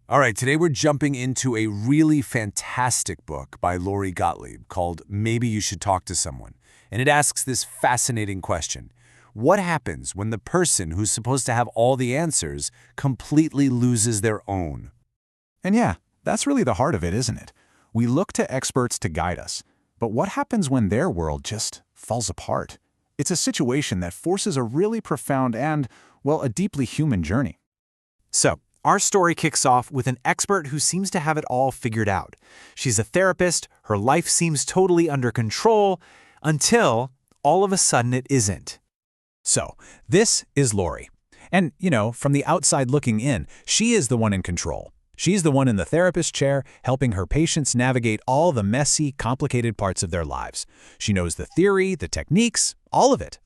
All right, today we're jumping into a really fantastic book by Lori Gottlieb called Maybe You Should Talk to Someone. And it asks this fascinating question. What happens when the person who's supposed to have all the answers completely loses their own? And yeah, that's really the heart of it, isn't it? We look to experts to guide us. But what happens when their world just falls apart? It's a situation that forces a really profound and, well, a deeply human journey. So, our story kicks off with an expert who seems to have it all figured out. She's a therapist, her life seems totally under control, until all of a sudden it isn't. So, this is Lori. And, from the outside looking in, she is the one in control. She's the one in the therapist chair helping her patients navigate all the messy, complicated parts of their lives. She knows the theory, the techniques, all of it.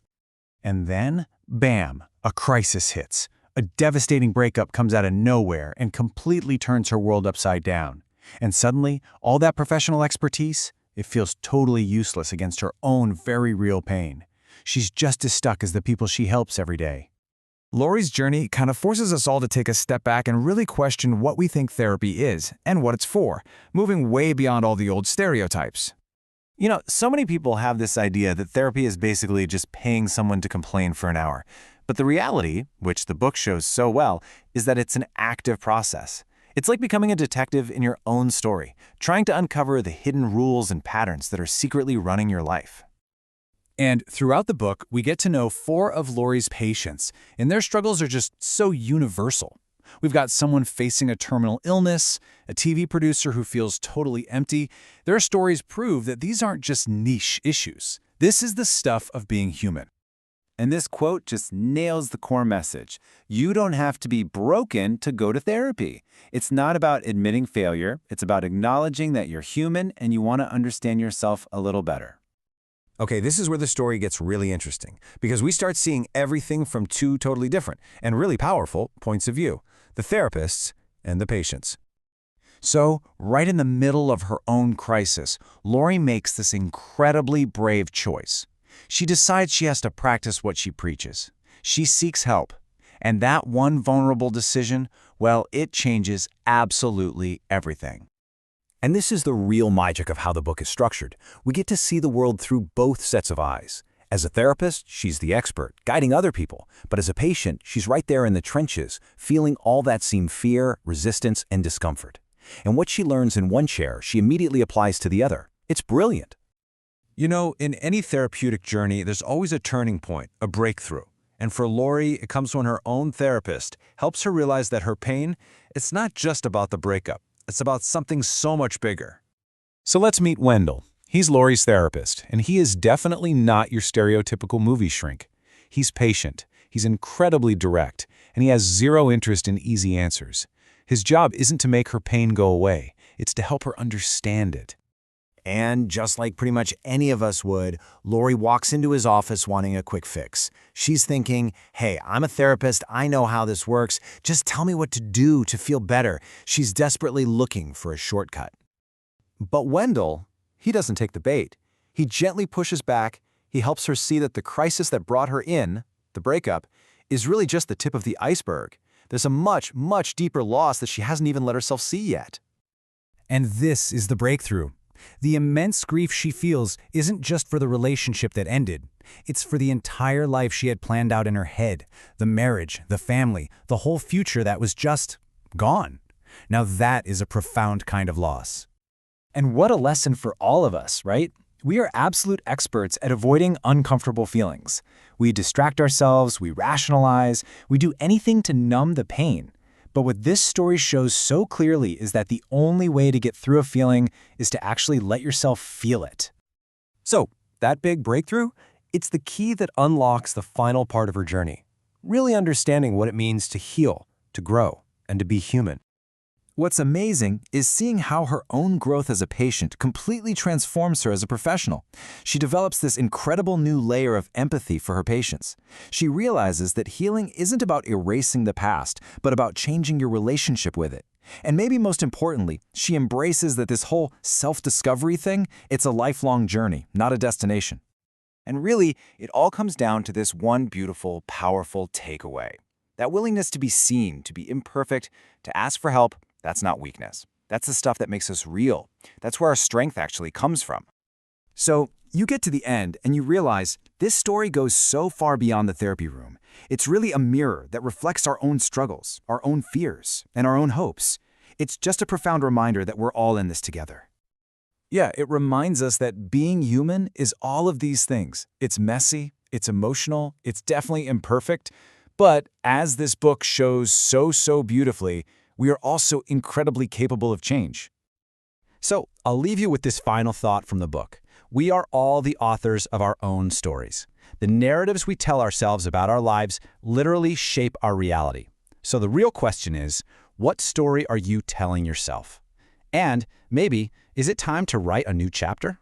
And then, bam, a crisis hits. A devastating breakup comes out of nowhere and completely turns her world upside down. And suddenly, all that professional expertise, it feels totally useless against her own very real pain. She's just as stuck as the people she helps every day. Lori's journey kind of forces us all to take a step back and really question what we think therapy is and what it's for, moving way beyond all the old stereotypes. So many people have this idea that therapy is basically just paying someone to complain for an hour. But the reality, which the book shows so well, is that it's an active process. It's like becoming a detective in your own story, trying to uncover the hidden rules and patterns that are secretly running your life. And throughout the book, we get to know 4 of Lori's patients, and their struggles are just so universal. We've got someone facing a terminal illness, a TV producer who feels totally empty. Their stories prove that these aren't just niche issues. This is the stuff of being human. And this quote just nails the core message. You don't have to be broken to go to therapy. It's not about admitting failure. It's about acknowledging that you're human and you want to understand yourself a little better. Okay, this is where the story gets really interesting, because we start seeing everything from 2 totally different and really powerful points of view, the therapists and the patients. So, right in the middle of her own crisis, Lori makes this incredibly brave choice. She decides she has to practice what she preaches. She seeks help. And that one vulnerable decision, well, it changes absolutely everything. And this is the real magic of how the book is structured. We get to see the world through both sets of eyes. As a therapist, she's the expert, guiding other people. But as a patient, she's right there in the trenches, feeling all that same fear, resistance, and discomfort. And what she learns in one chair, she immediately applies to the other. It's brilliant. In any therapeutic journey, there's always a turning point, a breakthrough. And for Lori, it comes when her own therapist helps her realize that her pain, it's not just about the breakup. It's about something so much bigger. So let's meet Wendell. He's Lori's therapist, and he is definitely not your stereotypical movie shrink. He's patient, he's incredibly direct, and he has zero interest in easy answers. His job isn't to make her pain go away, it's to help her understand it. And just like pretty much any of us would, Lori walks into his office wanting a quick fix. She's thinking, hey, I'm a therapist, I know how this works, just tell me what to do to feel better. She's desperately looking for a shortcut. But Wendell, he doesn't take the bait. He gently pushes back, he helps her see that the crisis that brought her in, the breakup, is really just the tip of the iceberg. There's a much, much deeper loss that she hasn't even let herself see yet. And this is the breakthrough. The immense grief she feels isn't just for the relationship that ended. It's for the entire life she had planned out in her head, the marriage, the family, the whole future that was just gone. Now that is a profound kind of loss. And what a lesson for all of us, right? We are absolute experts at avoiding uncomfortable feelings. We distract ourselves, we rationalize, we do anything to numb the pain. But what this story shows so clearly is that the only way to get through a feeling is to actually let yourself feel it. So, that big breakthrough, it's the key that unlocks the final part of her journey, really understanding what it means to heal, to grow, and to be human. What's amazing is seeing how her own growth as a patient completely transforms her as a professional. She develops this incredible new layer of empathy for her patients. She realizes that healing isn't about erasing the past, but about changing your relationship with it. And maybe most importantly, she embraces that this whole self-discovery thing, it's a lifelong journey, not a destination. And really, it all comes down to this one beautiful, powerful takeaway. That willingness to be seen, to be imperfect, to ask for help, That's not weakness. That's the stuff that makes us real. That's where our strength actually comes from. So you get to the end and you realize this story goes so far beyond the therapy room. It's really a mirror that reflects our own struggles, our own fears, and our own hopes. It's just a profound reminder that we're all in this together. Yeah, it reminds us that being human is all of these things. It's messy, it's emotional, it's definitely imperfect, but as this book shows so beautifully, we are also incredibly capable of change. So, I'll leave you with this final thought from the book. We are all the authors of our own stories. The narratives we tell ourselves about our lives literally shape our reality. So the real question is, what story are you telling yourself? And maybe, is it time to write a new chapter?